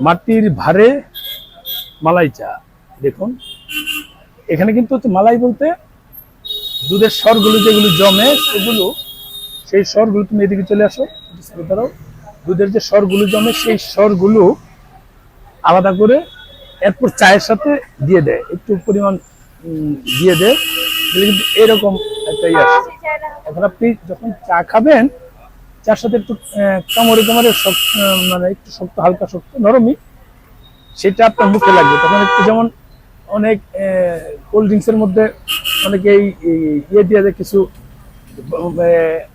মাটির ভারে মালাই চা। দেখুন এখানে কিন্তু হচ্ছে মালাই বলতে দুধের স্বরগুলো যেগুলো জমে সেগুলো, সেই স্বরগুলো, তুমি এদিকে চলে আসো, দুধের যে স্বরগুলো জমে সেই স্বরগুলো আলাদা করে এরপর চায়ের সাথে দিয়ে দেয়, একটু পরিমাণ দিয়ে দেয়, কিন্তু এরকম একটা ইয়ে আসে। এখন আপনি যখন চা খাবেন, চার সাথে একটু কামড়ে কামড়ে মানে একটু শক্ত, হালকা শক্ত, নরমই, সেটা আপনার মুখে লাগবে তখন একটু, যেমন অনেক কোল্ড ড্রিঙ্কস এর মধ্যে অনেকে ইয়ে দিয়ে দেয় কিছু,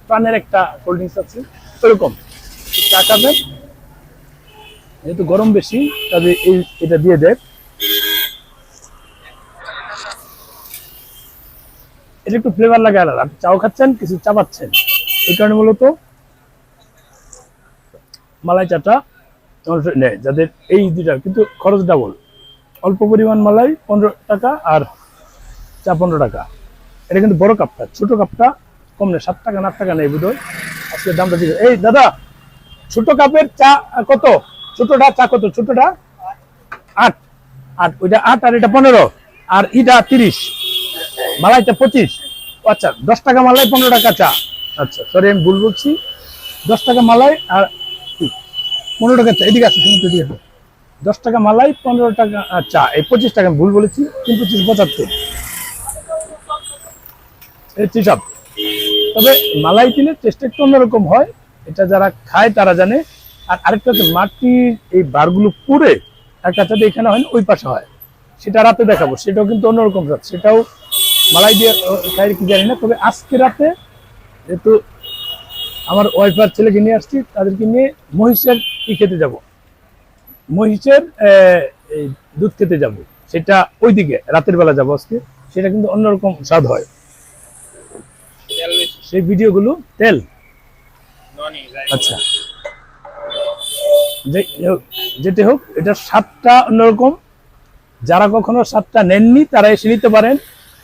প্রাণের একটা কোল্ড ড্রিঙ্কস আছে ওরকম। চা খাবেন, যেহেতু গরম বেশি তবে এটা দিয়ে দেয়, এটা একটু ফ্লেভার লাগে আলাদা। আপনি চাও খাচ্ছেন, কিছু চাবাচ্ছেন, এই কারণে মূলত মালাই চাটা নেয় যাদের এই দুটা, কিন্তু খরচ ডাবল। অল্প পরিমাণ মালাই 15 টাকা আর চা 15 টাকা। এটা কিন্তু বড় কাপটা, ছোট কাপটা কম নেই, 7 টাকা 8 টাকা নেই বোধহয়, আজকে দামটা দিবে। এই দাদা, ছোট কাপের চা কত? ছোটটা চা কত? ছোটটা 8, ওইটা 8 আর এটা 15, আর ইটা 30, মালাইটা 25। আচ্ছা 10 টাকা মালাই, 15 টাকা চা। আচ্ছা সরি আমি ভুল বলছি, 10 টাকা মালাই আর 15 টাকা চা। এদিকে আছে, তুমি তো দিয়ে 10 টাকা মালাই, 15 টাকা চা, এই 25 টাকা ভুল বলেছি, 3 25 75 এই হিসাব। তবে মালাই কিনে টেস্ট একটু অন্যরকম হয়, এটা যারা খায় তারা জানে। আর আরেকটা হচ্ছে মাটির এই বারগুলো পুড়ে একটা চাতে এখানে হয় না, ওই পাশে হয়, সেটা রাতে দেখাবো, সেটাও কিন্তু অন্যরকম স্বাদ, সেটাও মালাই দিয়ে খাই কি জানি না। তবে আজকে রাতে যেহেতু আমার ওয়াইফ আর ছেলেকে নিয়ে আসছি, তাদেরকে নিয়ে মহিষের কি খেতে যাব, মহিষের দুধ খেতে যাব, সেটা ওইদিকে রাতের বেলা যাবো আজকে, সেটা কিন্তু অন্যরকম স্বাদ হয়। সেই ভিডিওগুলো তেল, আচ্ছা যেটা হোক, এটার স্বাদটা অন্যরকম। যারা কখনো স্বাদটা নেননি তারা এসে নিতে পারেন।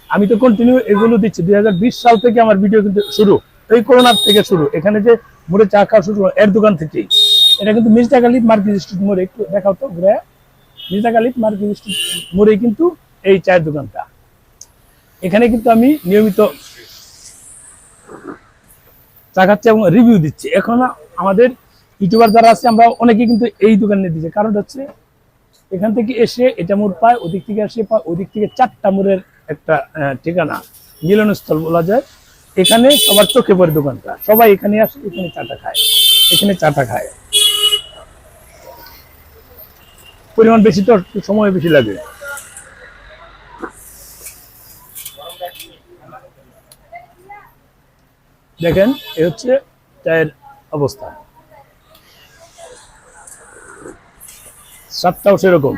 আমি তো কন্টিনিউ এগুলো দিচ্ছি, 2020 সাল থেকে আমার ভিডিও কিন্তু শুরু, এই করোনার থেকে শুরু। এখানে যে মোড়ে চা খাওয়া শুরু এর দোকান থেকেই। এটা কিন্তু মির্জা গালিব মার্কেট স্ট্রিট মোড়ে, একটু দেখাও তো ঘুরে, মির্জা গালিব মার্কেট স্ট্রিট মোড়ে কিন্তু এই চায়ের দোকানটা। এখানে কিন্তু আমি নিয়মিত চা খাচ্ছি এবং রিভিউ দিচ্ছি। এখন আমাদের ইউটিউবার যারা আছে, আমরা অনেকেই কিন্তু এই দোকানে দিচ্ছি, কারণ হচ্ছে এখান থেকে এসে এটা মোড় পায়, ওদিক থেকে এসে পায়, ওদিক থেকে 4টা মোড়ের একটা ঠিকানা, মিলনস্থল বলা যায়। এখানে সবার চোখে পড়ে দোকানটা, সবাই এখানে আসে, এখানে চাটা খায়, এখানে চাটা খায়। পরিমাণ বেশি তো সময় বেশি লাগে। দেখেন এ হচ্ছে চায়ের অবস্থা, স্বাদটাও সেরকম।